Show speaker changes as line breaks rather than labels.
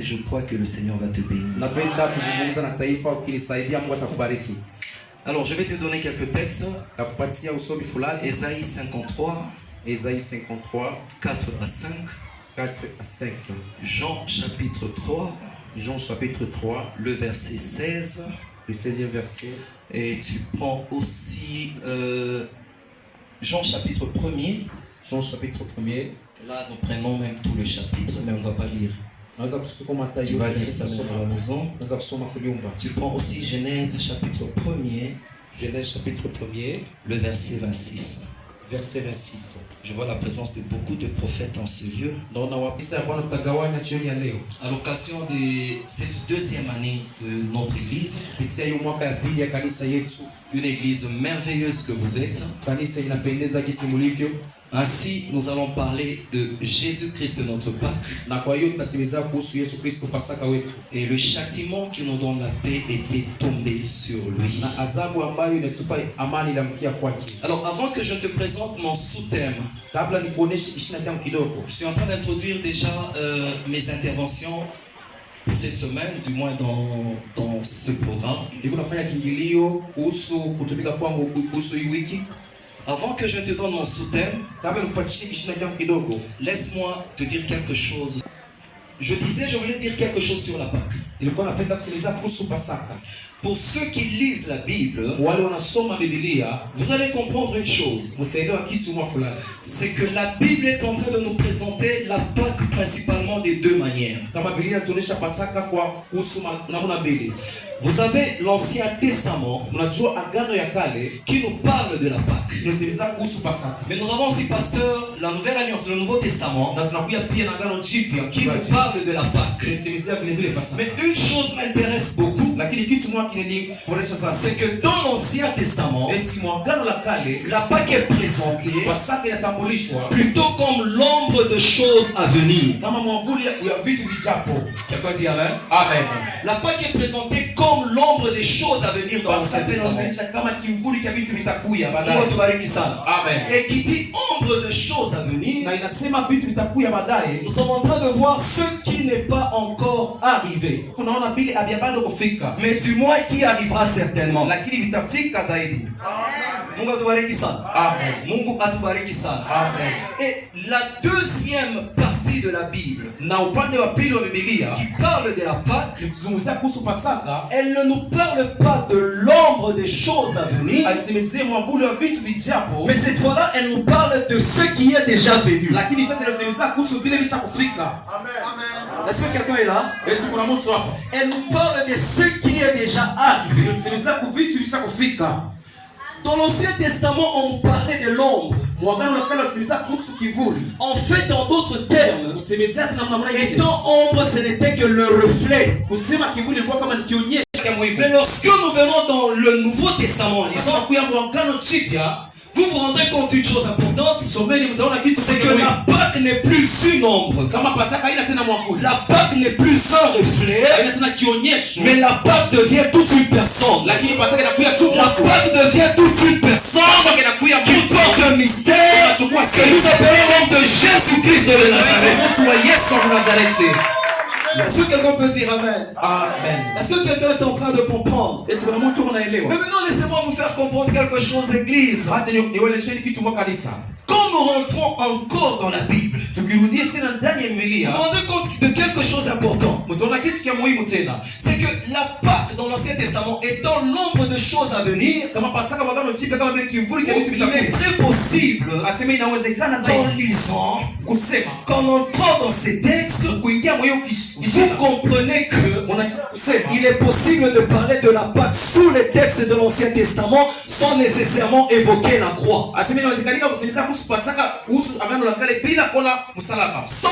Je crois que le Seigneur va te bénir. Alors je vais te donner quelques textes. Ésaïe 53, 4 à 5. Jean chapitre 3, le verset 16.
Le 16e verset.
Et tu prends aussi Jean chapitre 1er.
Jean chapitre 1er.
Là, nous prenons même tout le chapitre, mais on ne va pas lire. Tu vas lire ça à la maison. Tu prends aussi Genèse chapitre 1er.
Genèse chapitre 1er.
Le verset 26.
Verset 26.
Je vois la présence de beaucoup de prophètes en ce lieu. À l'occasion de cette deuxième année de notre église, une église merveilleuse que vous êtes. Ainsi, nous allons parler de Jésus-Christ, notre Pâques. Et le châtiment qui nous donne la paix était tombé sur lui. Alors, avant que je te présente mon sous-thème, je suis en train d'introduire déjà mes interventions pour cette semaine, du moins dans ce programme. Avant que je te donne mon sous-thème, laisse-moi te dire quelque chose. Je voulais dire quelque chose sur la Pâque. Pour ceux qui lisent la Bible, vous allez comprendre une chose. C'est que la Bible est en train de nous présenter la Pâque principalement de deux manières. Vous avez l'Ancien Testament qui nous parle de la Pâque. Mais nous avons aussi, pasteur, la Nouvelle Alliance, le Nouveau Testament, qui nous parle de la Pâque. Mais une chose m'intéresse beaucoup, c'est que dans l'Ancien Testament, la Pâque est présentée plutôt comme l'ombre de choses à venir. Quelqu'un dit amen?
Amen.
La Pâque est présentée comme l'ombre des choses à venir dans l'Ancien Testament.
Amen.
Et qui dit ombre de choses à venir, nous sommes en train de voir ce qui n'est pas encore arrivé, mais du moins qui arrivera certainement. Mungu atubariki sana.
Amen.
Mungu atubariki sana.
Amen.
Et la deuxième partie de la Bible, qui parle de la Pâque, elle ne nous parle pas de l'ombre des choses à venir, mais cette fois-là, elle nous parle de ce qui est déjà venu. Est-ce que quelqu'un est là? Elle nous parle de ce qui est déjà arrivé. Dans l'Ancien Testament, on nous parlait de l'ombre. En fait, en d'autres termes, étant ombre, ce n'était que le reflet. Mais lorsque nous venons dans le Nouveau Testament, vous vous rendrez compte d'une chose importante, c'est que la Pâque n'est plus une ombre. La Pâque n'est plus un reflet, mais la Pâque devient toute une personne. La Pâque devient toute une personne qui porte un mystère que nous appelons l'homme de Jésus-Christ de Nazareth. Est-ce que quelqu'un peut dire amen?
Amen.
Est-ce que quelqu'un est en train de comprendre? Mais maintenant, laissez-moi vous faire comprendre quelque chose, église. Quand nous rentrons encore dans la Bible, vous vous rendez compte de quelque chose d'important. C'est que la Pâque dans l'Ancien Testament étant l'ombre de choses à venir, il est très possible, en lisant, qu'en entrant dans ces textes, vous comprenez que il est possible de parler de la Pâque sous les textes de l'Ancien Testament sans nécessairement évoquer la croix. Sans